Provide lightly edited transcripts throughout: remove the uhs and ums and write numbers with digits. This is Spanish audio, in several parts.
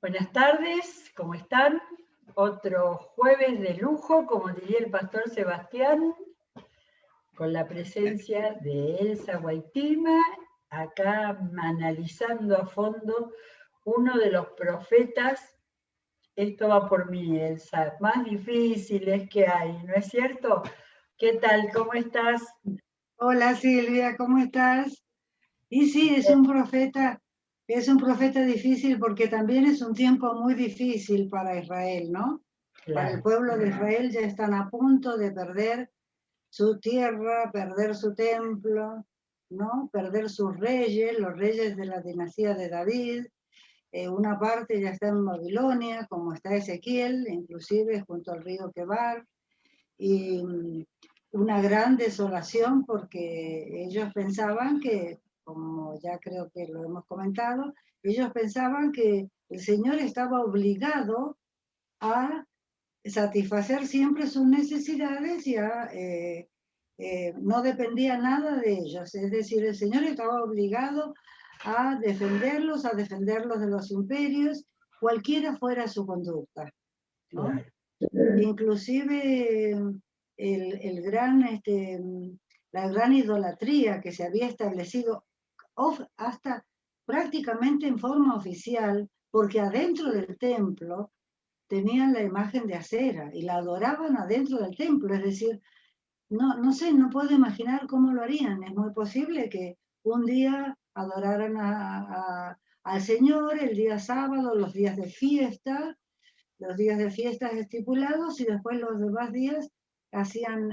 Buenas tardes, ¿cómo están? Otro jueves de lujo, como diría el pastor Sebastián, con la presencia de Elsa Guaitima, acá analizando a fondo uno de los profetas, esto va por mí, Elsa, más difíciles que hay, ¿no es cierto? ¿Qué tal? ¿Cómo estás? Hola Silvia, ¿cómo estás? Y sí, es un profeta difícil porque también es un tiempo muy difícil para Israel, ¿no? Para el Claro, pueblo de Israel ya están a punto de perder su tierra, perder su templo, ¿no? Perder sus reyes, los reyes de la dinastía de David. Una parte ya está en Babilonia, como está Ezequiel, inclusive junto al río Quebar. Y una gran desolación porque ellos pensaban que, como ya creo que lo hemos comentado, ellos pensaban que el Señor estaba obligado a satisfacer siempre sus necesidades y no dependía nada de ellos. Es decir, el Señor estaba obligado a defenderlos de los imperios, cualquiera fuera su conducta, ¿no? claro. Inclusive la gran idolatría que se había establecido hasta prácticamente en forma oficial, porque adentro del templo tenían la imagen de Acera y la adoraban adentro del templo, es decir, no sé, no puedo imaginar cómo lo harían. Es muy posible que un día adoraran al Señor, el día sábado, los días de fiestas estipulados y después los demás días hacían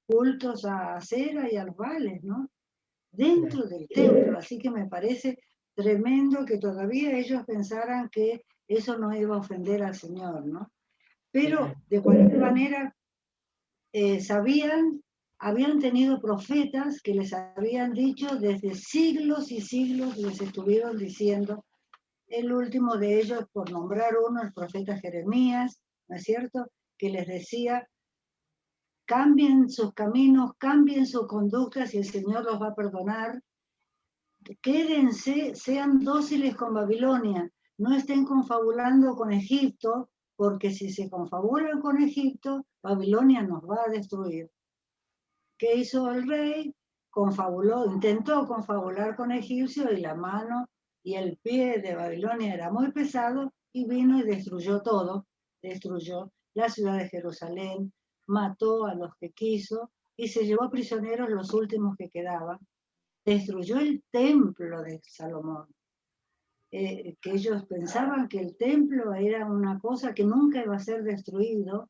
cultos a Acera y a los Baales, ¿no? Claro. Dentro del templo, así que me parece tremendo que todavía ellos pensaran que eso no iba a ofender al Señor, ¿no? Pero Claro. de cualquier manera habían tenido profetas que les habían dicho desde siglos y siglos, les estuvieron diciendo. El último de ellos, por nombrar uno, el profeta Jeremías, ¿no es cierto?, que les decía, cambien sus caminos, cambien sus conductas y el Señor los va a perdonar. Quédense, sean dóciles con Babilonia, no estén confabulando con Egipto, porque si se confabulan con Egipto, Babilonia nos va a destruir. ¿Qué hizo el rey? Intentó confabular con Egipcio y la mano y el pie de Babilonia era muy pesado y vino y destruyó todo. Destruyó la ciudad de Jerusalén, mató a los que quiso y se llevó prisioneros los últimos que quedaban. Destruyó el templo de Salomón. Que ellos pensaban que el templo era una cosa que nunca iba a ser destruido,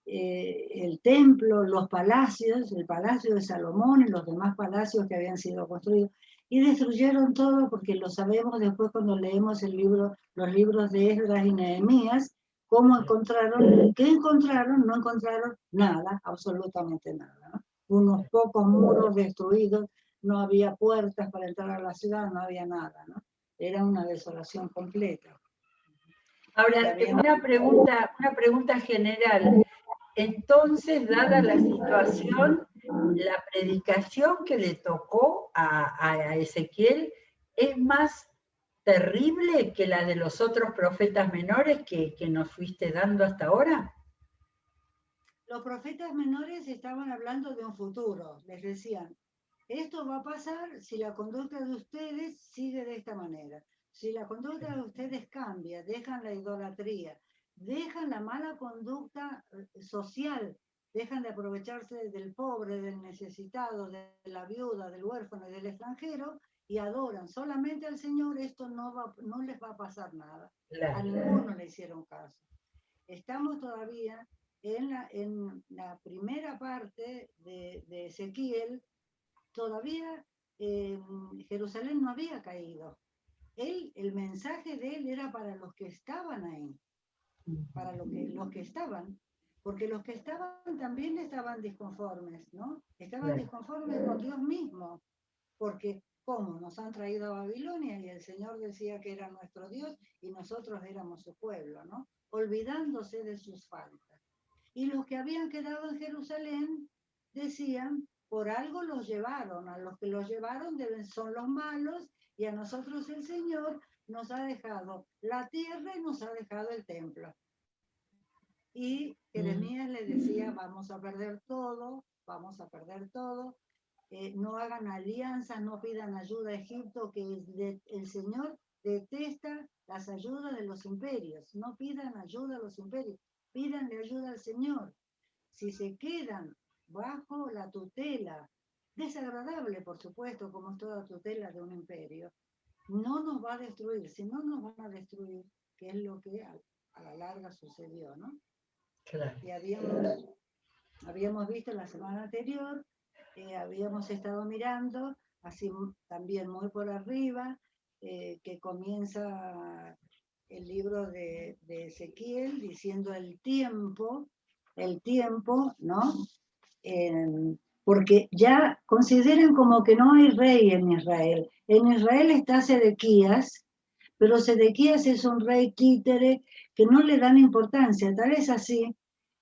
el templo, los palacios, el palacio de Salomón y los demás palacios que habían sido construidos, y destruyeron todo porque lo sabemos después cuando leemos los libros de Esdras y Nehemías, cómo encontraron, qué encontraron, no encontraron nada, absolutamente nada, ¿no? Unos pocos muros destruidos, no había puertas para entrar a la ciudad, no había nada, ¿no? Era una desolación completa. Ahora, una pregunta general. Entonces, dada la situación, la predicación que le tocó a Ezequiel es más terrible que la de los otros profetas menores que nos fuiste dando hasta ahora. Los profetas menores estaban hablando de un futuro, les decían, esto va a pasar si la conducta de ustedes sigue de esta manera. Si la conducta de ustedes cambia, dejan la idolatría, dejan la mala conducta social, dejan de aprovecharse del pobre, del necesitado, de la viuda, del huérfano y del extranjero y adoran solamente al Señor, esto no les va a pasar nada. A Claro, ninguno le hicieron caso. Estamos todavía en la primera parte de Ezequiel, todavía Jerusalén no había caído. El mensaje de él era para los que estaban ahí, para los que estaban, porque los que estaban también estaban disconformes, ¿no? Estaban claro, disconformes con Dios mismo, porque ¿cómo? Nos han traído a Babilonia y el Señor decía que era nuestro Dios y nosotros éramos su pueblo, ¿no? Olvidándose de sus faltas. Y los que habían quedado en Jerusalén decían, por algo los llevaron, a los que los llevaron son los malos, y a nosotros el Señor nos ha dejado la tierra y nos ha dejado el templo. Y Jeremías le decía, vamos a perder todo, no hagan alianzas, no pidan ayuda a Egipto, que el Señor detesta las ayudas de los imperios, no pidan ayuda a los imperios, pídanle ayuda al Señor. Si se quedan bajo la tutela, desagradable por supuesto, como es toda tutela de un imperio, no nos va a destruir, si no nos van a destruir, que es lo que a la larga sucedió, ¿no? Claro. Y habíamos visto la semana anterior, habíamos estado mirando, así también muy por arriba, que comienza el libro de Ezequiel diciendo el tiempo, ¿no? Porque ya consideran como que no hay rey en Israel. En Israel está Sedequías, pero Sedequías es un rey títere que no le dan importancia, tal es así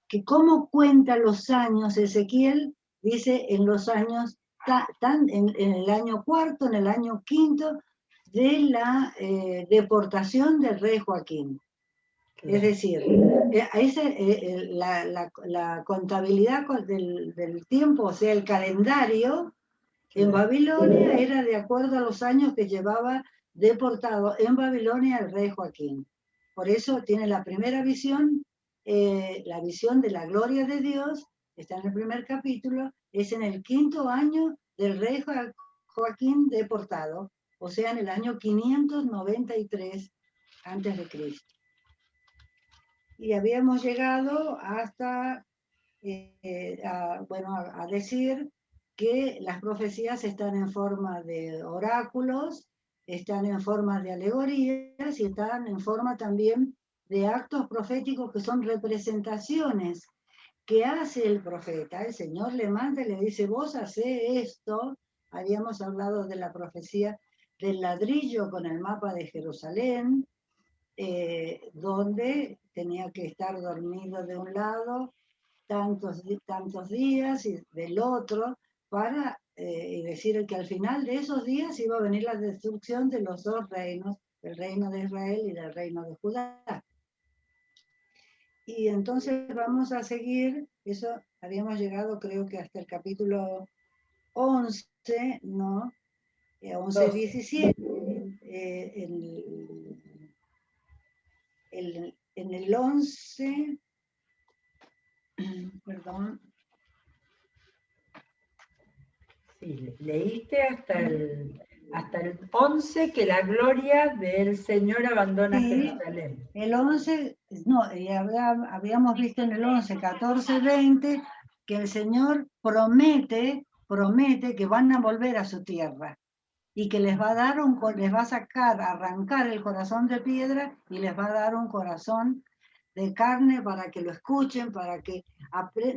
que cómo cuenta los años Ezequiel, dice en los años, en el año cuarto, en el año quinto, de la deportación del rey Joaquín. Es decir, la contabilidad del tiempo, o sea, el calendario en Babilonia era de acuerdo a los años que llevaba deportado en Babilonia el rey Joaquín. Por eso tiene la primera visión, la visión de la gloria de Dios, está en el primer capítulo, es en el quinto año del rey Joaquín deportado, o sea, en el año 593 antes de Cristo. Y habíamos llegado hasta, a decir que las profecías están en forma de oráculos, están en forma de alegorías y están en forma también de actos proféticos que son representaciones que hace el profeta. El Señor le manda y le dice, vos hacé esto. Habíamos hablado de la profecía del ladrillo con el mapa de Jerusalén, donde tenía que estar dormido de un lado tantos días y del otro, para decir que al final de esos días iba a venir la destrucción de los dos reinos, del reino de Israel y del reino de Judá. Y entonces vamos a seguir, eso habíamos llegado creo que hasta el capítulo 11, ¿no? 11, 17, en el 11, perdón. Sí, leíste hasta el 11 que la gloria del Señor abandona Jerusalén. El 11, no, y habíamos visto en el 11, 14, 20, que el Señor promete que van a volver a su tierra y que les va a arrancar el corazón de piedra y les va a dar un corazón de carne para que lo escuchen, para que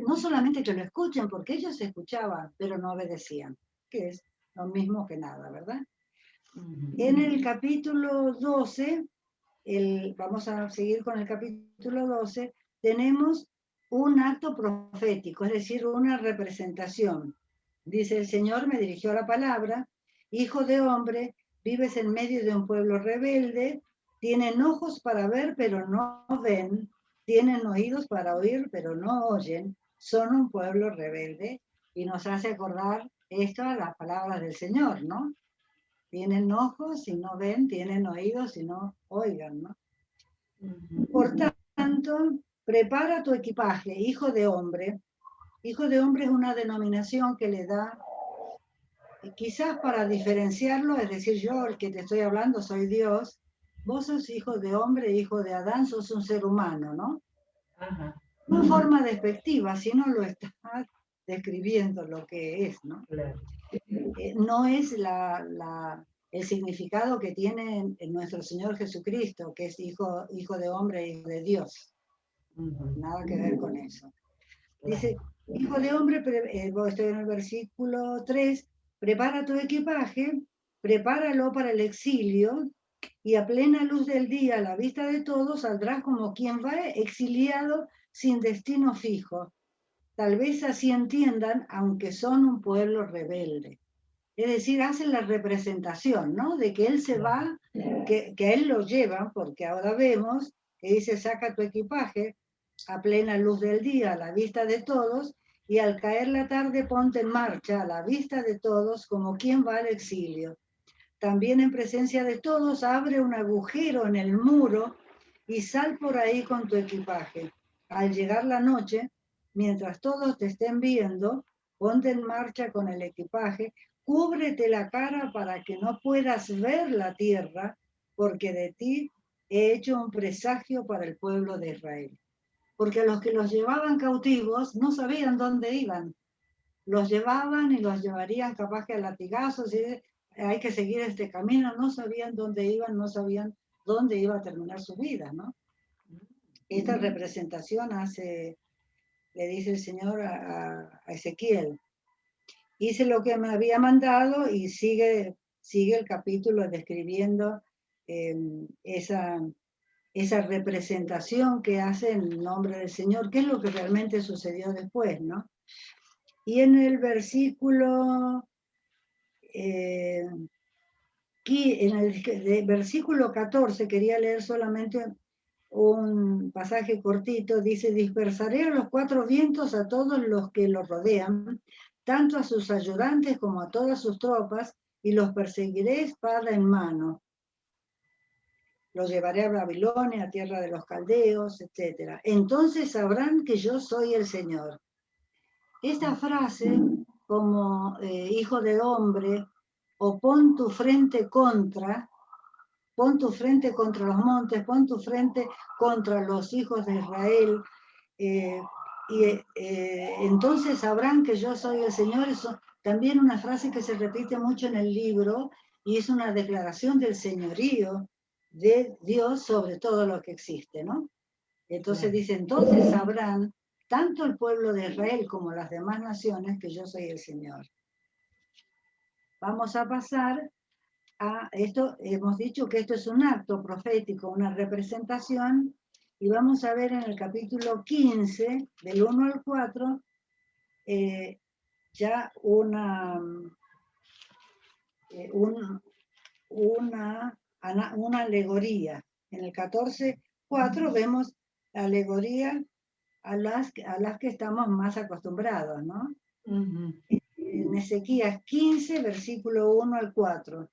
no solamente que lo escuchen, porque ellos escuchaban, pero no obedecían, que es lo mismo que nada, ¿verdad? En el capítulo 12, vamos a seguir con el capítulo 12, tenemos un acto profético, es decir, una representación. Dice, el Señor me dirigió la palabra, hijo de hombre, vives en medio de un pueblo rebelde, tienen ojos para ver, pero no ven, tienen oídos para oír, pero no oyen, son un pueblo rebelde, y nos hace acordar esto a las palabras del Señor, ¿no? Tienen ojos y no ven, tienen oídos y no oigan, ¿no? Por tanto, prepara tu equipaje, hijo de hombre. Hijo de hombre es una denominación que le da, quizás para diferenciarlo, es decir, yo, el que te estoy hablando, soy Dios, vos sos hijo de hombre, hijo de Adán, sos un ser humano, ¿no? Ajá. No en forma despectiva, sino lo estás describiendo lo que es, ¿no? Claro. No es el significado que tiene en nuestro Señor Jesucristo, que es hijo de hombre, hijo de Dios. Nada que ver con eso. Dice, hijo de hombre, estoy en el versículo 3, prepara tu equipaje, prepáralo para el exilio, y a plena luz del día, a la vista de todos, saldrás como quien va exiliado sin destino fijo. Tal vez así entiendan, aunque son un pueblo rebelde. Es decir, hacen la representación, ¿no? De que él se va, que a él lo llevan, porque ahora vemos que dice, saca tu equipaje a plena luz del día, a la vista de todos, y al caer la tarde ponte en marcha, a la vista de todos, como quien va al exilio. También en presencia de todos, abre un agujero en el muro y sal por ahí con tu equipaje. Al llegar la noche, mientras todos te estén viendo, ponte en marcha con el equipaje, cúbrete la cara para que no puedas ver la tierra, porque de ti he hecho un presagio para el pueblo de Israel. Porque a los que los llevaban cautivos no sabían dónde iban. Los llevaban y los llevarían capaz que a latigazos, y hay que seguir este camino, no sabían dónde iban, no sabían dónde iba a terminar su vida, ¿no? Esta representación le dice el Señor a Ezequiel, hice lo que me había mandado, y sigue el capítulo describiendo esa representación que hace en nombre del Señor, qué es lo que realmente sucedió después, ¿no? Y en el versículo, en el versículo 14, quería leer solamente un pasaje cortito, dice, dispersaré a los cuatro vientos a todos los que lo rodean, tanto a sus ayudantes como a todas sus tropas, y los perseguiré espada en mano. Los llevaré a Babilonia, a tierra de los caldeos, etc. Entonces sabrán que yo soy el Señor. Esta frase, como hijo de hombre, o pon tu frente contra los montes, pon tu frente contra los hijos de Israel, entonces sabrán que yo soy el Señor. Es también una frase que se repite mucho en el libro, y es una declaración del señorío de Dios sobre todo lo que existe, ¿no? Entonces dice, entonces sabrán tanto el pueblo de Israel como las demás naciones que yo soy el Señor. Vamos a pasar a esto. Hemos dicho que esto es un acto profético, una representación, y vamos a ver en el capítulo 15, del 1 al 4, ya una alegoría. En el 14:4 vemos alegoría a las que estamos más acostumbrados, ¿no? En Ezequías 15, versículo 1 al 4.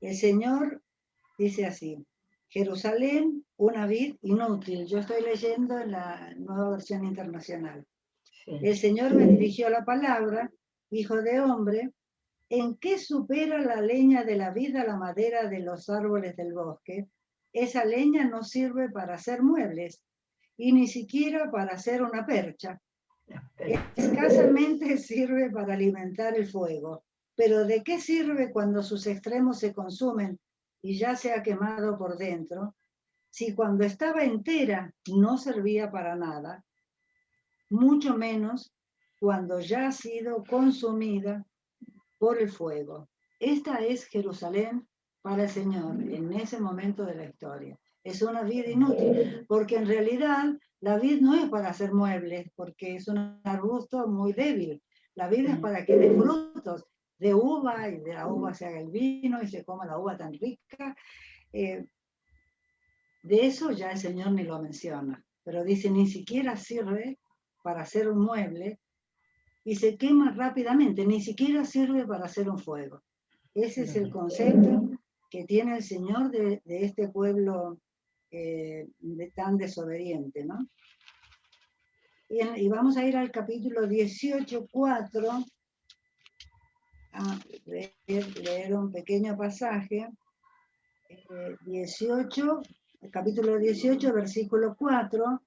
El Señor dice así, Jerusalén, una vid inútil. Yo estoy leyendo en la Nueva Versión Internacional. Sí. El Señor me dirigió la palabra, hijo de hombre, ¿en qué supera la leña de la vid a la madera de los árboles del bosque? Esa leña no sirve para hacer muebles, y ni siquiera para hacer una percha. Escasamente sirve para alimentar el fuego. Pero ¿de qué sirve cuando sus extremos se consumen y ya se ha quemado por dentro? Si cuando estaba entera no servía para nada, mucho menos cuando ya ha sido consumida por el fuego. Esta es Jerusalén para el Señor en ese momento de la historia. Es una vid inútil, porque en realidad la vid no es para hacer muebles, porque es un arbusto muy débil. La vid es para que dé frutos de uva, y de la uva se haga el vino y se coma la uva tan rica. De eso ya el Señor ni lo menciona, pero dice, ni siquiera sirve para hacer un mueble, y se quema rápidamente, ni siquiera sirve para hacer un fuego. Ese es el concepto que tiene el Señor de este pueblo tan desobediente, ¿no? Y vamos a ir al capítulo 18:4, a leer un pequeño pasaje. Capítulo 18, versículo 4,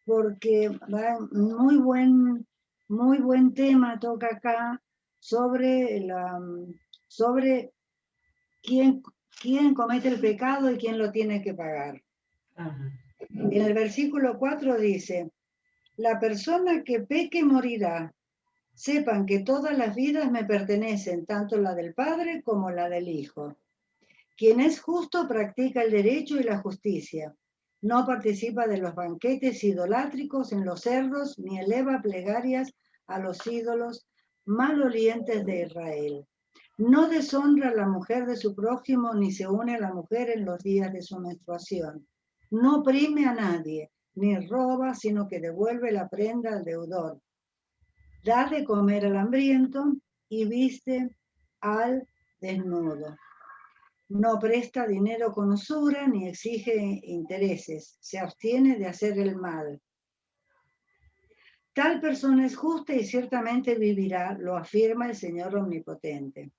porque va muy buen tema toca acá sobre quién comete el pecado y quién lo tiene que pagar. Ajá. En el versículo 4 dice, la persona que peque morirá. Sepan que todas las vidas me pertenecen, tanto la del Padre como la del Hijo. Quien es justo practica el derecho y la justicia. no participa de los banquetes idolátricos en los cerros, ni eleva plegarias a los ídolos malolientes de Israel. No deshonra a la mujer de su prójimo, ni se une a la mujer en los días de su menstruación. No oprime a nadie, ni roba, sino que devuelve la prenda al deudor. Da de comer al hambriento y viste al desnudo. No presta dinero con usura ni exige intereses. Se abstiene de hacer el mal. Tal persona es justa y ciertamente vivirá, lo afirma el Señor Omnipotente.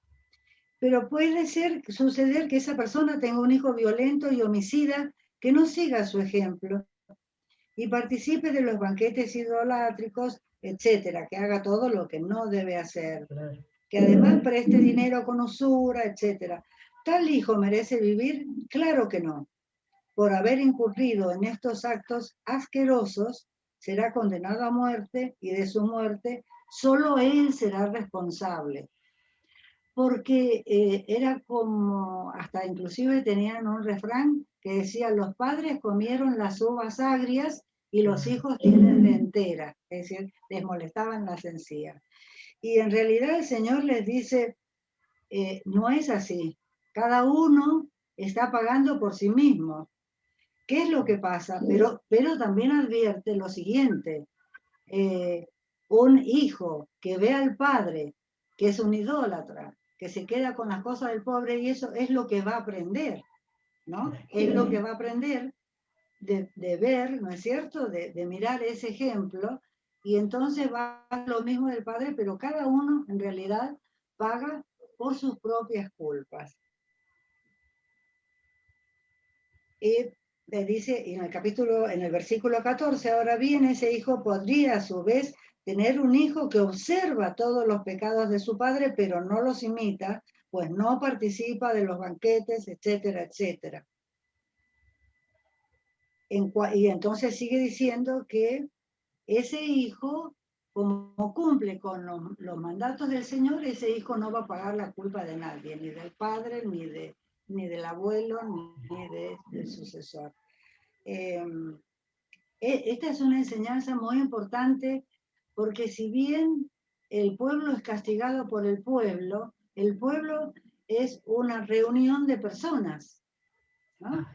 Pero puede suceder que esa persona tenga un hijo violento y homicida que no siga su ejemplo y participe de los banquetes idolátricos, etcétera, que haga todo lo que no debe hacer, que además preste dinero con usura, etcétera. ¿Tal hijo merece vivir? Claro que no. Por haber incurrido en estos actos asquerosos, será condenado a muerte y de su muerte solo él será responsable. Porque era como, hasta inclusive tenían un refrán que decía, los padres comieron las uvas agrias y los hijos tienen de enteras, es decir, les molestaban las encías. Y en realidad el Señor les dice, no es así, cada uno está pagando por sí mismo. ¿Qué es lo que pasa? Pero también advierte lo siguiente, un hijo que ve al padre, que es un idólatra, que se queda con las cosas del pobre, y eso es lo que va a aprender, ¿no? Es lo que va a aprender de ver, ¿no es cierto? De mirar ese ejemplo, y entonces va a lo mismo del padre, pero cada uno en realidad paga por sus propias culpas. Y le dice, en el versículo 14, ahora bien, ese hijo podría a su vez tener un hijo que observa todos los pecados de su padre, pero no los imita, pues no participa de los banquetes, etcétera, etcétera. Y entonces sigue diciendo que ese hijo, como cumple con los mandatos del Señor, ese hijo no va a pagar la culpa de nadie, ni del padre, ni del abuelo, ni del sucesor. Esta es una enseñanza muy importante porque si bien el pueblo es castigado por el pueblo es una reunión de personas, ¿no?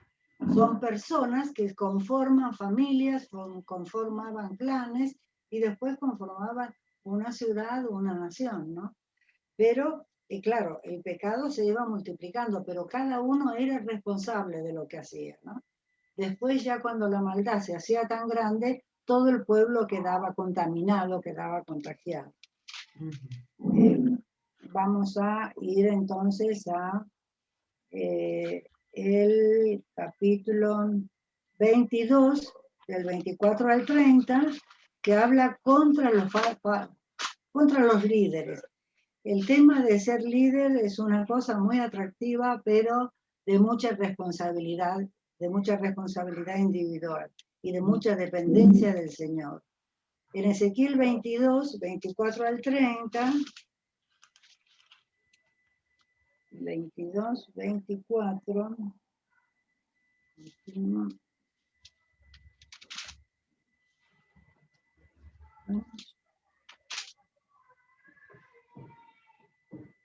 Son personas que conforman familias, conformaban clanes y después conformaban una ciudad o una nación, ¿no? Pero, claro, el pecado se iba multiplicando, pero cada uno era responsable de lo que hacía, ¿no? Después ya cuando la maldad se hacía tan grande, todo el pueblo quedaba contaminado, quedaba contagiado. Vamos a ir entonces a el capítulo 22, del 24 al 30, que habla contra los líderes. El tema de ser líder es una cosa muy atractiva, pero de mucha responsabilidad individual y de mucha dependencia del Señor. En Ezequiel 22, 24 al 30, 22, 24,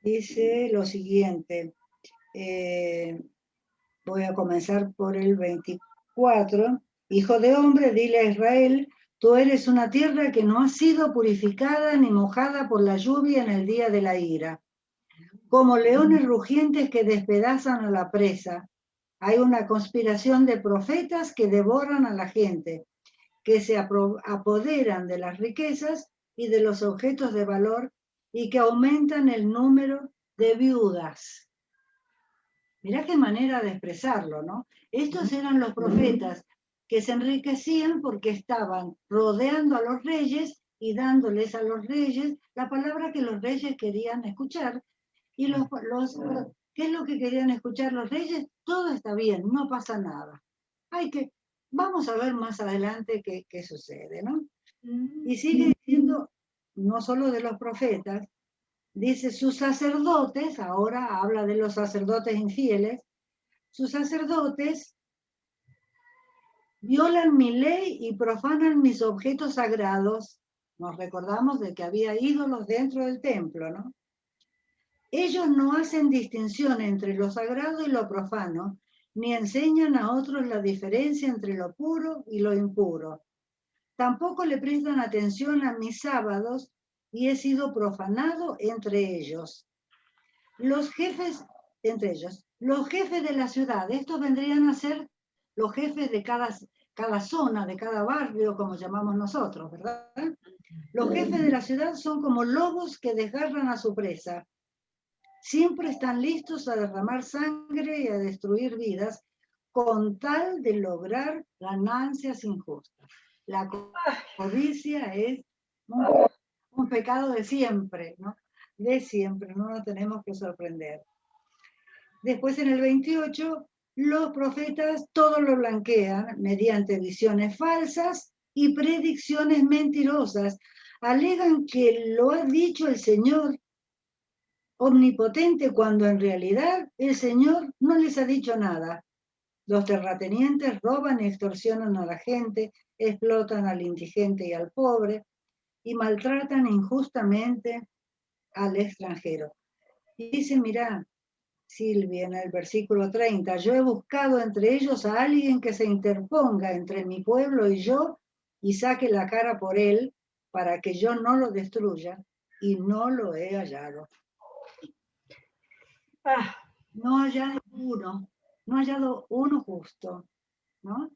dice lo siguiente, voy a comenzar por el 24. Hijo de hombre, dile a Israel, tú eres una tierra que no ha sido purificada ni mojada por la lluvia en el día de la ira. Como leones rugientes que despedazan a la presa, hay una conspiración de profetas que devoran a la gente, que se apoderan de las riquezas y de los objetos de valor y que aumentan el número de viudas. Mirá qué manera de expresarlo, ¿no? Estos eran los profetas que se enriquecían porque estaban rodeando a los reyes y dándoles a los reyes la palabra que los reyes querían escuchar. Y ¿qué es lo que querían escuchar los reyes? Todo está bien, no pasa nada. Vamos a ver más adelante qué sucede, ¿no? Y sigue diciendo, no solo de los profetas, dice sus sacerdotes, ahora habla de los sacerdotes infieles, sus sacerdotes violan mi ley y profanan mis objetos sagrados. Nos recordamos de que había ídolos dentro del templo, ¿no? Ellos no hacen distinción entre lo sagrado y lo profano, ni enseñan a otros la diferencia entre lo puro y lo impuro. Tampoco le prestan atención a mis sábados y he sido profanado entre ellos. Los jefes de la ciudad, estos vendrían a ser los jefes de cada zona, de cada barrio, como llamamos nosotros, ¿verdad? Los jefes de la ciudad son como lobos que desgarran a su presa. Siempre están listos a derramar sangre y a destruir vidas con tal de lograr ganancias injustas. La codicia es un pecado de siempre, ¿no? De siempre, no nos tenemos que sorprender. Después en el 28, los profetas todo lo blanquean mediante visiones falsas y predicciones mentirosas. Alegan que lo ha dicho el Señor omnipotente cuando en realidad el Señor no les ha dicho nada. Los terratenientes roban y extorsionan a la gente, explotan al indigente y al pobre y maltratan injustamente al extranjero. Y dice, mirá, Silvia, en el versículo 30, yo he buscado entre ellos a alguien que se interponga entre mi pueblo y yo y saque la cara por él para que yo no lo destruya, y no lo he hallado. No ha hallado uno, no ha hallado uno justo, ¿no?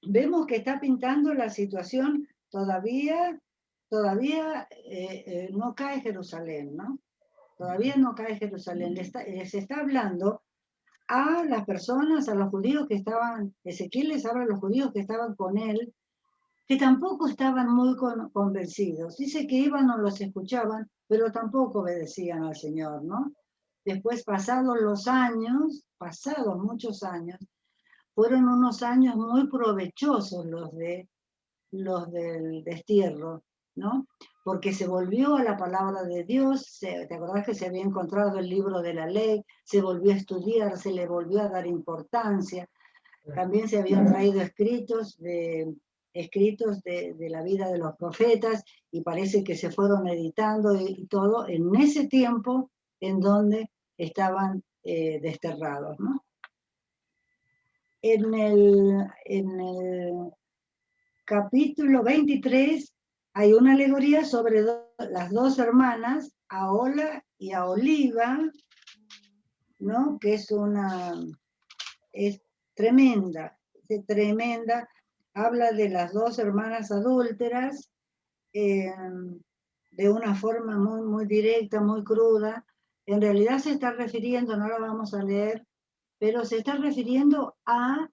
Vemos que está pintando la situación todavía no cae Jerusalén, ¿no? Todavía no cae Jerusalén. Se está hablando a las personas, a los judíos que estaban, Ezequiel les habla a los judíos que estaban con él, que tampoco estaban muy convencidos. Dice que iban o los escuchaban, pero tampoco obedecían al Señor, ¿no? Después, pasados los años, pasados muchos años, fueron unos años muy provechosos los del destierro, ¿no? Porque se volvió a la palabra de Dios, ¿te acordás que se había encontrado el libro de la ley? Se volvió a estudiar, se le volvió a dar importancia. También se habían traído escritos de la vida de los profetas y parece que se fueron editando y todo en ese tiempo en donde estaban desterrados, ¿no? En el capítulo 23 hay una alegoría sobre las dos hermanas, Ahola y Aholiba, ¿no? Que es tremenda, habla de las dos hermanas adúlteras de una forma muy, muy directa, muy cruda. En realidad se está refiriendo, no la vamos a leer, pero se está refiriendo a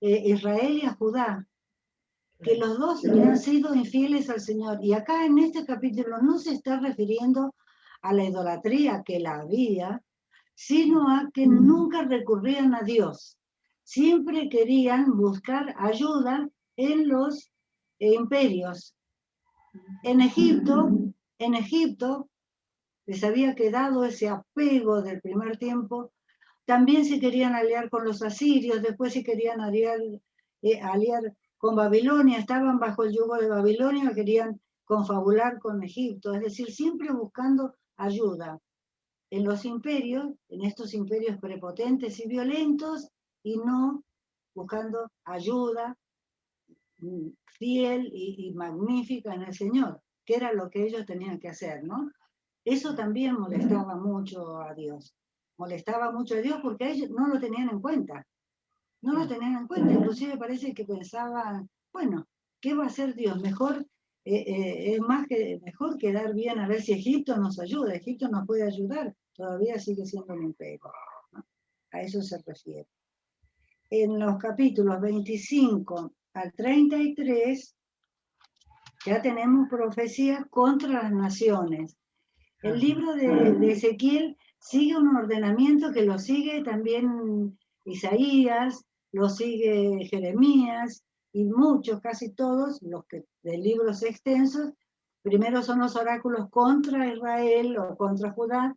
Israel y a Judá, que los dos le han sido infieles al Señor. Y acá en este capítulo no se está refiriendo a la idolatría que la había, sino a que nunca recurrían a Dios. Siempre querían buscar ayuda en los imperios. En Egipto les había quedado ese apego del primer tiempo. También se querían aliar con los asirios, después se querían aliar con Babilonia, estaban bajo el yugo de Babilonia, querían confabular con Egipto, es decir, siempre buscando ayuda en los imperios, en estos imperios prepotentes y violentos, y no buscando ayuda fiel y magnífica en el Señor, que era lo que ellos tenían que hacer, ¿no? Eso también molestaba mucho a Dios. Molestaba mucho a Dios porque ellos no lo tenían en cuenta. No lo tenían en cuenta. Inclusive parece que pensaban, bueno, ¿qué va a hacer Dios? Mejor, mejor quedar bien a ver si Egipto nos ayuda. Egipto nos puede ayudar. Todavía sigue siendo un imperio, ¿no? A eso se refiere. En los capítulos 25 al 33 ya tenemos profecía contra las naciones. El libro de Ezequiel sigue un ordenamiento que lo sigue también Isaías, lo sigue Jeremías y muchos, casi todos, los que de libros extensos. Primero son los oráculos contra Israel o contra Judá,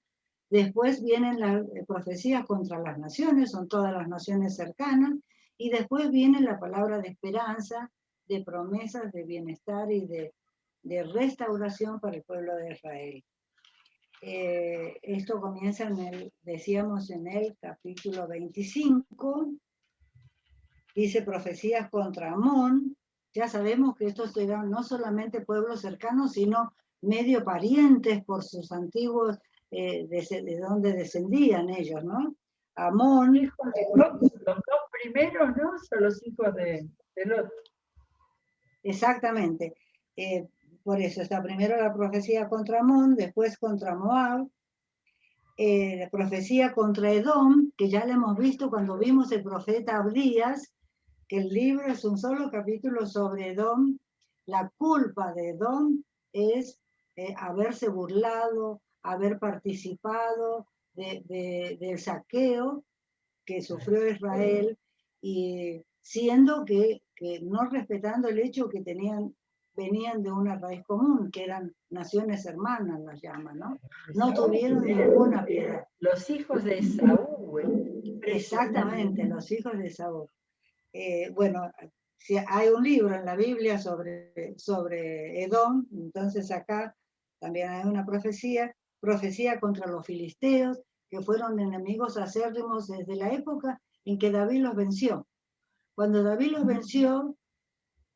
después vienen las profecías contra las naciones, son todas las naciones cercanas, Y después viene la palabra de esperanza, de promesas, de bienestar y de restauración para el pueblo de Israel. Esto comienza decíamos en el capítulo 25, dice profecías contra Amón. Ya sabemos que estos eran no solamente pueblos cercanos, sino medio parientes por sus antiguos, de donde descendían ellos, ¿no? Amón. Hijos de Lot, los dos primeros, ¿no? Son los hijos de Lot. Exactamente. Por eso está primero la profecía contra Amón, después contra Moab, la profecía contra Edom, que ya la hemos visto cuando vimos el profeta Abdías, que el libro es un solo capítulo sobre Edom. La culpa de Edom es haberse burlado, haber participado del saqueo que sufrió Israel, y siendo que no respetando el hecho que venían de una raíz común, que eran naciones hermanas, las llaman, ¿no? No tuvieron ninguna piedad. Los hijos de Esaú. Exactamente, los hijos de Esaú. Bueno, si hay un libro en la Biblia sobre Edom, entonces acá también hay una profecía contra los filisteos, que fueron enemigos acérrimos desde la época en que David los venció. Cuando David los venció,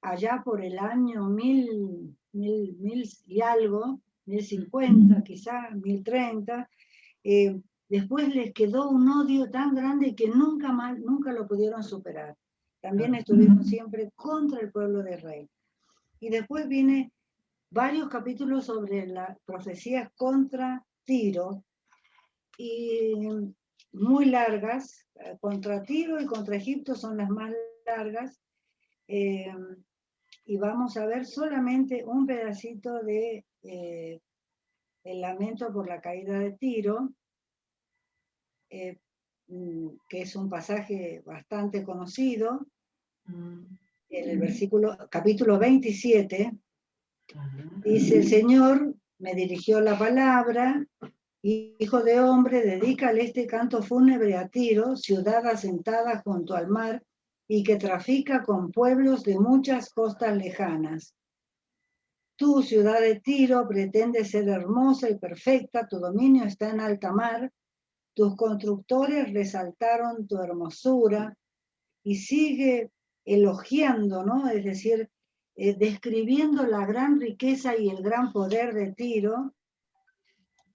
allá por el año 1000 y algo, 1050 quizá, 1030, después les quedó un odio tan grande que nunca lo pudieron superar. También estuvieron siempre contra el pueblo de Israel. Y después viene varios capítulos sobre las profecías contra Tiro, y muy largas. Contra Tiro y contra Egipto son las más largas, y vamos a ver solamente un pedacito de el lamento por la caída de Tiro, que es un pasaje bastante conocido, en el capítulo 27, dice: el Señor me dirigió la palabra, hijo de hombre, dedícale este canto fúnebre a Tiro, ciudad asentada junto al mar, y que trafica con pueblos de muchas costas lejanas. Tú, ciudad de Tiro, pretendes ser hermosa y perfecta, tu dominio está en alta mar, tus constructores resaltaron tu hermosura, y sigue elogiando, ¿no? Es decir, describiendo la gran riqueza y el gran poder de Tiro,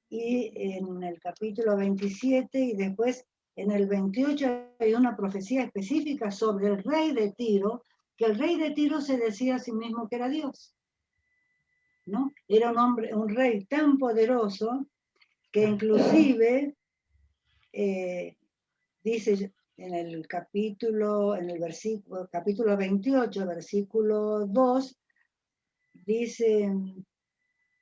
y en el capítulo 27 y después en el 28 hay una profecía específica sobre el rey de Tiro, que el rey de Tiro se decía a sí mismo que era Dios, ¿no? Era un rey tan poderoso que inclusive dice en el capítulo 28, versículo 2, dice: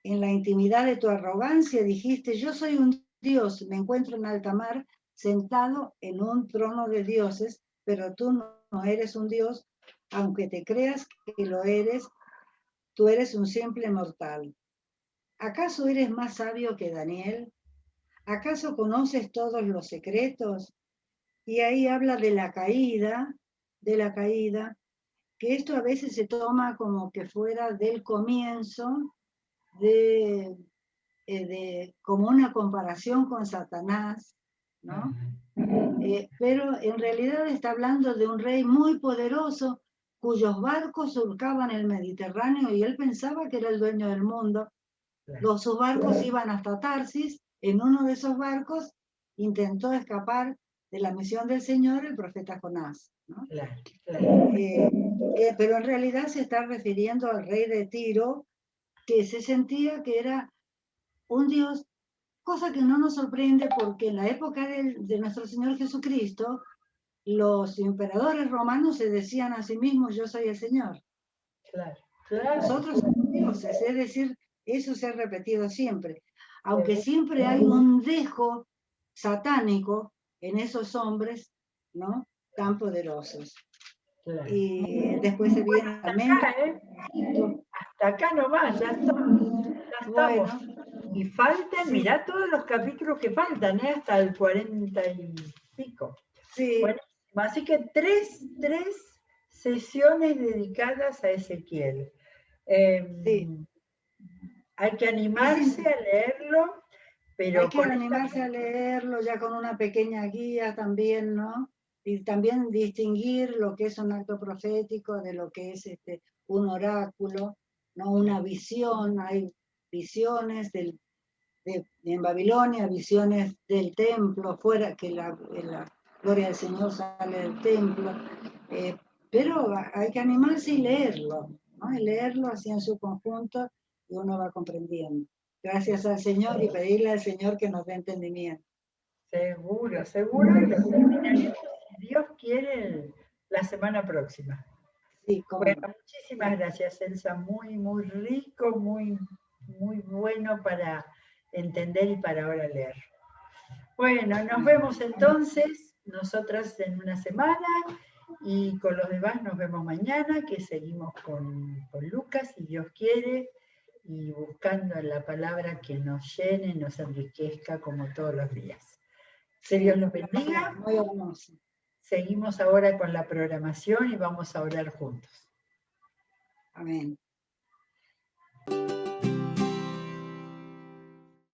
en la intimidad de tu arrogancia dijiste, yo soy un Dios, me encuentro en alta mar, sentado en un trono de dioses, pero tú no eres un Dios, aunque te creas que lo eres, tú eres un simple mortal. ¿Acaso eres más sabio que Daniel? ¿Acaso conoces todos los secretos? Y ahí habla de la caída, que esto a veces se toma como que fuera del comienzo, como una comparación con Satanás, ¿no? Pero en realidad está hablando de un rey muy poderoso, cuyos barcos surcaban el Mediterráneo, y él pensaba que era el dueño del mundo. Sus barcos iban hasta Tarsis. En uno de esos barcos intentó escapar de la misión del Señor el profeta Jonás, ¿no? Pero en realidad se está refiriendo al rey de Tiro, que se sentía que era un Dios, cosa que no nos sorprende porque en la época de nuestro Señor Jesucristo, los emperadores romanos se decían a sí mismos, yo soy el Señor. Nosotros somos dioses, es decir, eso se ha repetido siempre. Aunque siempre hay un dejo satánico en esos hombres, ¿no? Tan poderosos. Y después se viene también. Hasta acá nomás, ya estamos. Bueno. Y faltan, sí. Mirá todos los capítulos que faltan, hasta el 40 y pico. Sí, bueno, Así que tres sesiones dedicadas a Ezequiel. Sí. Hay que animarse a leerlo, pero hay que animarse a leerlo ya con una pequeña guía también, ¿no? Y también distinguir lo que es un acto profético de lo que es un oráculo, ¿no? Una visión. Hay visiones en Babilonia, visiones del templo, fuera, que la gloria del Señor sale del templo, pero hay que animarse y leerlo, ¿no? Y leerlo así en su conjunto y uno va comprendiendo. Gracias al Señor y pedirle al Señor que nos dé entendimiento. Seguro, seguro, y lo terminaremos, si Dios quiere, la semana próxima. Sí, cómo Bueno, no. muchísimas gracias, Elsa. Muy, muy rico, muy, muy bueno para entender y para ahora leer. Bueno, nos vemos entonces, nosotras en una semana, y con los demás nos vemos mañana, que seguimos con Lucas, si Dios quiere, y buscando la palabra que nos llene, nos enriquezca como todos los días. Que Dios los bendiga. Muy hermoso. Seguimos ahora con la programación y vamos a orar juntos. Amén.